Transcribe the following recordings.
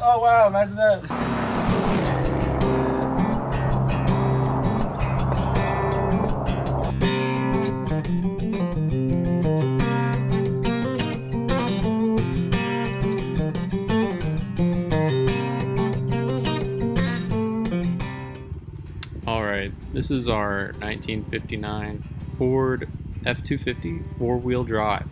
Oh wow, imagine that. Alright, this is our 1959 Ford F-250 four-wheel drive.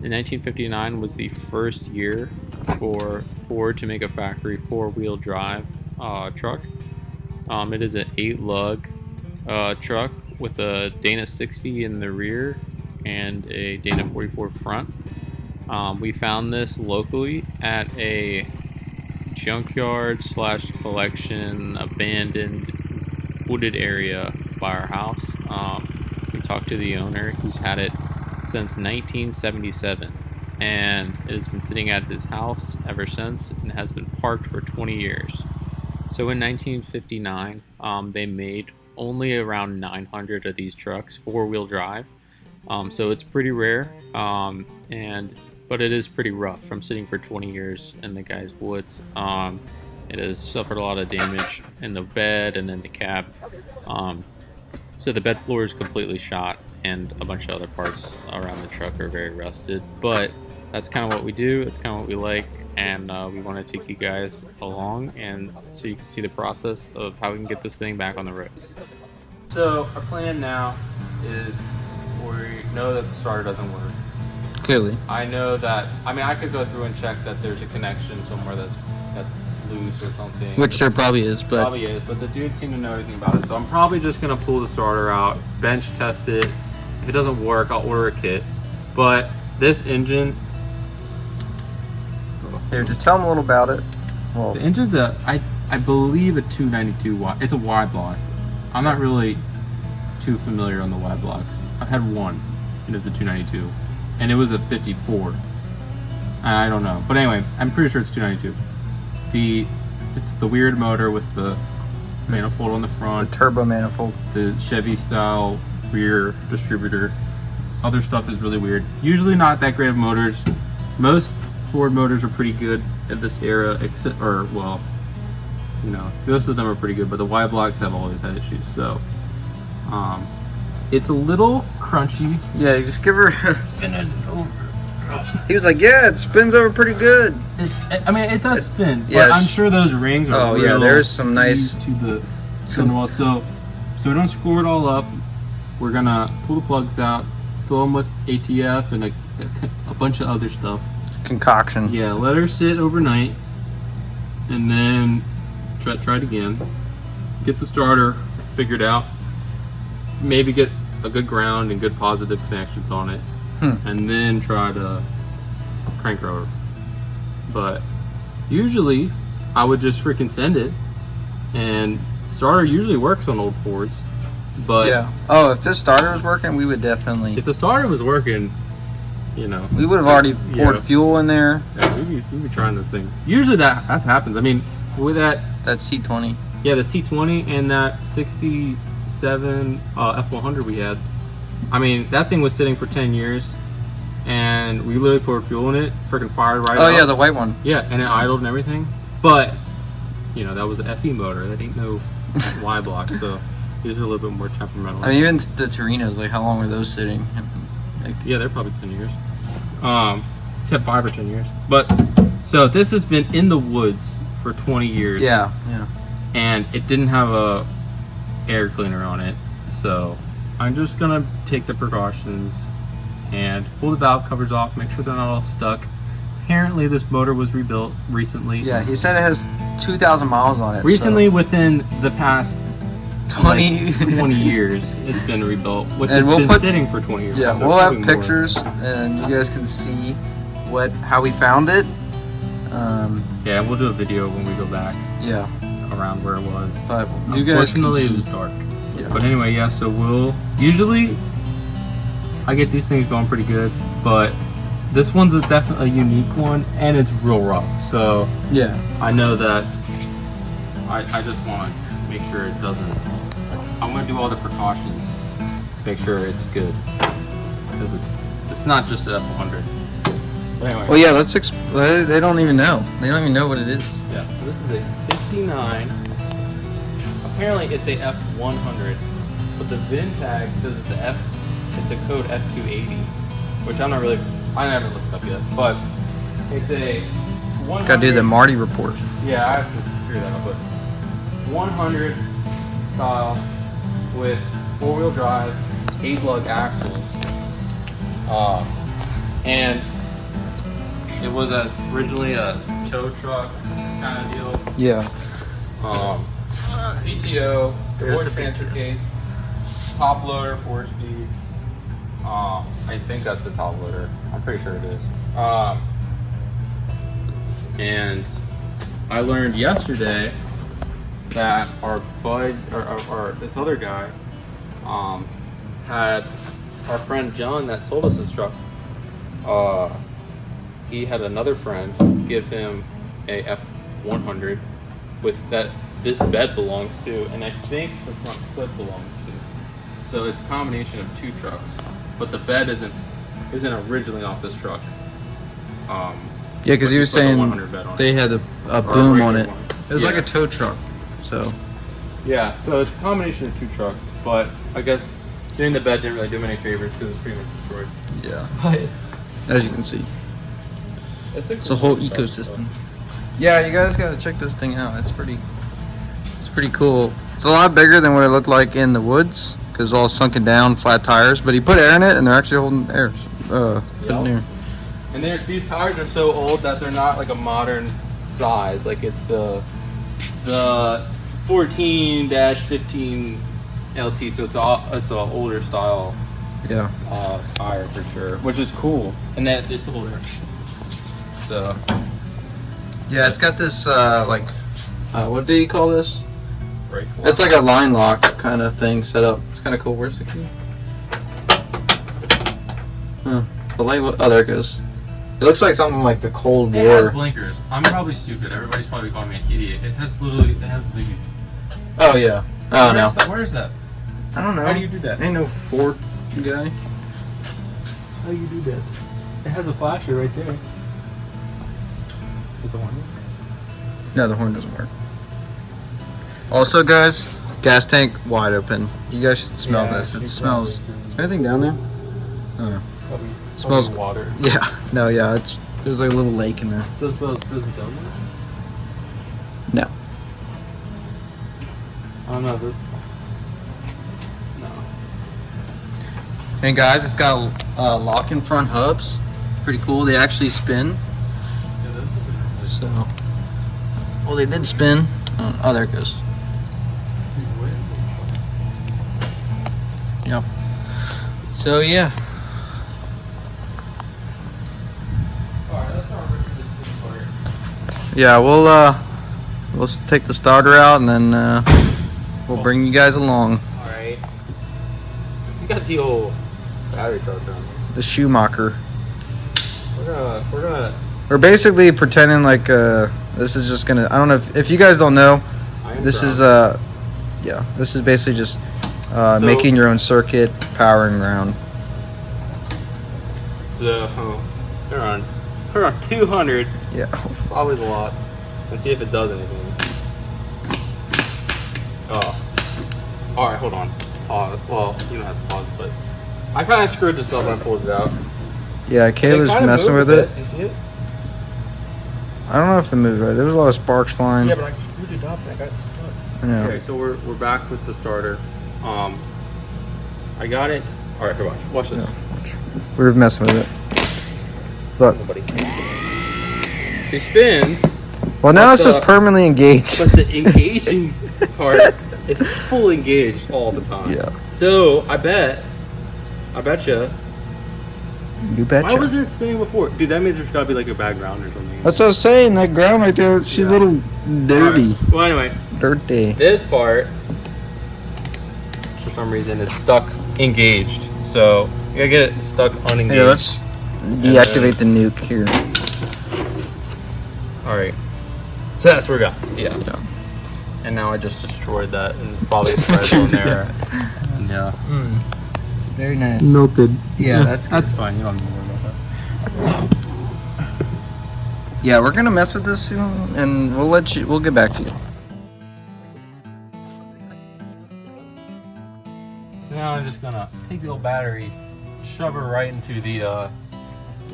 In 1959 was the first year for Ford to make a factory four-wheel drive truck. It is an 8-lug truck with a Dana 60 in the rear and a Dana 44 front. We found this locally at a junkyard slash collection abandoned wooded area by our house. We talked to the owner who's had it since 1977 and it has been sitting at his house ever since and has been parked for 20 years. So in 1959 they made only around 900 of these trucks four-wheel drive, so it's pretty rare, but it is pretty rough from sitting for 20 years in the guy's woods. It has suffered a lot of damage in the bed and in the cab. So the bed floor is completely shot and a bunch of other parts around the truck are very rusted. But that's kind of what we do. It's kind of what we like. And we want to take you guys along and so you can see the process of how we can get this thing back on the road. So our plan now is we know that the starter doesn't work. Clearly. I know that, I could go through and check that there's a connection somewhere that's loose or something. Which there probably is, but the dude seemed to know everything about it. So I'm probably just gonna pull the starter out, bench test it. If it doesn't work, I'll order a kit. But this engine, here, just tell them a little about it. Well, the engine's I believe a 292 wide. It's a wide block. I'm not really too familiar on the wide blocks. I've had one, and it was a 292. And it was a 54. I don't know, but anyway, I'm pretty sure it's 292. It's the weird motor with the manifold on the front, the turbo manifold, the Chevy style rear distributor. Other stuff is really weird. Usually not that great of motors. Most Ford motors are pretty good at this era, most of them are pretty good, but the Y blocks have always had issues. So, it's a little crunchy. Yeah, you just give her spin it over. He was like, "Yeah, it spins over pretty good." It does spin, but yes. I'm sure those rings are. Oh yeah, there's some nice to the spin wall. So we don't screw it all up. We're gonna pull the plugs out, fill them with ATF and a bunch of other stuff. Concoction. Yeah, let her sit overnight, and then try it again. Get the starter figured out. Maybe get a good ground and good positive connections on it, and then try to crank rotor. But usually, I would just freaking send it, and starter usually works on old Fords. But yeah. Oh, if this starter was working, we would definitely. If the starter was working, we would have already poured fuel in there. Yeah, we'd be trying this thing. Usually that happens. With that C20. Yeah, the C20 and that 67 F100 we had. That thing was sitting for 10 years, and we literally poured fuel in it, freaking fired right up. Oh yeah, the white one. Yeah, and it idled and everything. But that was an FE motor. That ain't no Y block, so these are a little bit more temperamental. Even the Torinos, how long were those sitting? Yeah, they're probably 10 years. 5 or 10 years. But so this has been in the woods for 20 years. Yeah. And it didn't have a air cleaner on it, so I'm just gonna take the precautions and pull the valve covers off, make sure they're not all stuck. Apparently this motor was rebuilt recently. Yeah, he said it has 2,000 miles on it. Recently, within the past 20 years, it's been rebuilt, which and it's been sitting for 20 years. Yeah, so we'll have pictures, and you guys can see how we found it. Yeah, and we'll do a video when we go back. Yeah. Around where it was. But you guys can see. Unfortunately, it was dark. Yeah. But anyway, yeah. So usually I get these things going pretty good, but this one's definitely a unique one, and it's real rough. So yeah, I know that I just want to make sure it doesn't. I'm gonna do all the precautions, make sure it's good, because it's not just an F100. But anyway. Well, yeah, they don't even know. They don't even know what it is. Yeah, so this is a 59. Apparently it's a F100, but the VIN tag says it's a code F280, which I never looked it up yet, but it's a 100. Gotta do the Marty report. Yeah, I have to figure that out, but 100 style with 4-wheel drive, 8-lug axles, and it was originally a tow truck kind of deal. Yeah. PTO, voice transfer case, top loader, 4-speed. I think that's the top loader. I'm pretty sure it is. And I learned yesterday that our bud, or this other guy, had our friend John that sold us this truck. He had another friend give him a F100 with that this bed belongs to, and I think the front clip belongs to. So it's a combination of two trucks, but the bed isn't originally off this truck. Yeah, because he was saying they had a boom on it. It was like a tow truck, so. Yeah, so it's a combination of two trucks, but I guess getting the bed didn't really do me any favors because it's pretty much destroyed. Yeah. But As you can see, it's a whole ecosystem. Yeah, you guys gotta check this thing out. It's pretty cool. It's a lot bigger than what it looked like in the woods because all sunken down, flat tires. But he put air in it, and they're actually holding air. Putting air. And these tires are so old that they're not like a modern size. Like it's the 14-15 LT, so it's an older style. Yeah. Tire for sure, which is cool. And that this older. So. Yeah, it's got this what do you call this? Brake lock. It's like a line lock kind of thing set up. It's kind of cool. Where's the key? The light. Oh, there it goes. It looks like something like the Cold War. It has blinkers. I'm probably stupid. Everybody's probably calling me an idiot. It has these. Oh yeah. Oh no. Where is that? I don't know. How do you do that? Ain't no Ford guy. How do you do that? It has a flasher right there. Does it work? No, the horn doesn't work. Also, guys, gas tank wide open. You guys should smell this. It smells. Is there anything down there? Oh. Probably, it smells water. Yeah. No. Yeah. There's like a little lake in there. Does it down there? No. I don't know. No. And guys, it's got lock-in front hubs. Pretty cool. They actually spin. So, well, they did spin. Oh, there it goes. Yep. So yeah. Yeah, we'll take the starter out and then we'll bring you guys along. All right. You got the old battery charger on. The Schumacher. We're We're basically pretending like this is just gonna. I don't know if you guys don't know. This is this is basically just making your own circuit, powering around. So they're on 200. Yeah. Probably a lot. Let's see if it does anything. Oh. All right, hold on. Well, you don't have to pause, but I kind of screwed this up when I pulled it out. Yeah, Kay was messing with it. You see it? I don't know if it moved right. There was a lot of sparks flying. Yeah, but I screwed it up and I got stuck. Yeah. Okay, so we're back with the starter. I got it. All right, here, watch this. Yeah, watch. We were messing with it. Look. It spins. Well, now it's just permanently engaged. But the engaging part is full engaged all the time. Yeah. So I betcha. You betcha. Why wasn't it spinning before? Dude, that means there's gotta be like a bad ground or something. That's what I was saying. That ground right there, she's a little dirty. Right. Well, anyway. Dirty. This part, for some reason, is stuck engaged. So you gotta get it stuck unengaged. Here, let's deactivate the nuke here. Alright. So that's where we got. Yeah. And now I just destroyed that and probably thread on there. And yeah. Very nice. Melted. Yeah, that's good. That's fine. You don't need to worry about that. Yeah, we're gonna mess with this soon, and we'll get back to you. Now I'm just gonna take the old battery, shove her right into the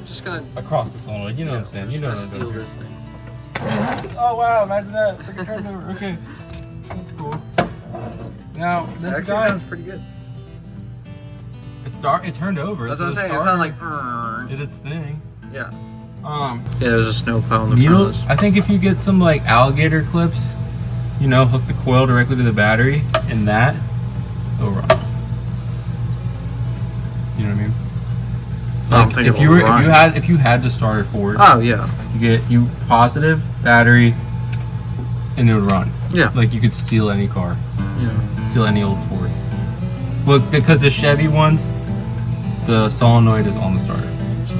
Just gonna across the solenoid. You know what I'm saying? You know what I'm steal doing. this thing. Oh wow, imagine that. It's like it turned over. Okay. That's cool. Now, this Actually guy, sounds pretty good. It turned over. That's so what I'm saying. It started- sounded like. Did its thing. Yeah. Yeah, There's a snow pile in the needle. front of I think if you get some like alligator clips, you know, hook the coil directly to the battery, and that, it'll run. You know what I mean? I don't think if it you will were, run. if you had to start it forward, Oh yeah. you positive battery, and it would run. Yeah. Like you could steal any car, Yeah. steal any old Ford. Well, because the Chevy ones, the solenoid is on the starter. So.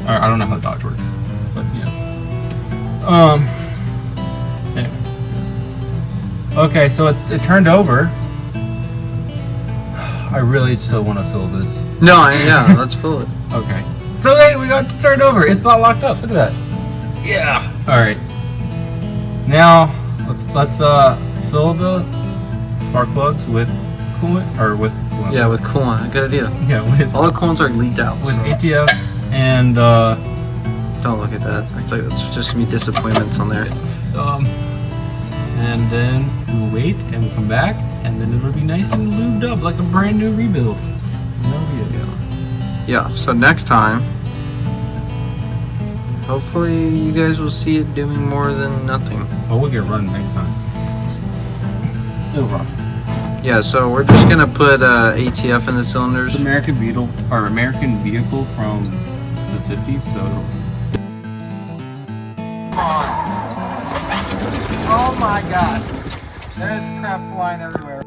I don't know how the Dodge works, but yeah. Anyway. Okay, so it turned over. I really still want to fill this. No, yeah. Let's fill it. Okay. So hey, we got it turned over. It's not locked up. Look at that. Yeah. All right. Now let's fill the spark plugs with coolant or with coolant. Yeah, with coolant. Good idea. Yeah, with All the coolants are leaked out. with so ATF and don't look at that. I feel like that's just gonna be disappointments on there. and then we'll wait and we'll come back and then it'll be nice and lubed up like a brand new rebuild. That'll be it. Yeah. So next time, hopefully you guys will see it doing more than nothing. Oh, we'll get running next time. It'll run. Yeah. So we're just gonna put ATF in the cylinders. It's American Beetle or American vehicle from the 50s, so it'll. Oh my god. There's crap flying everywhere.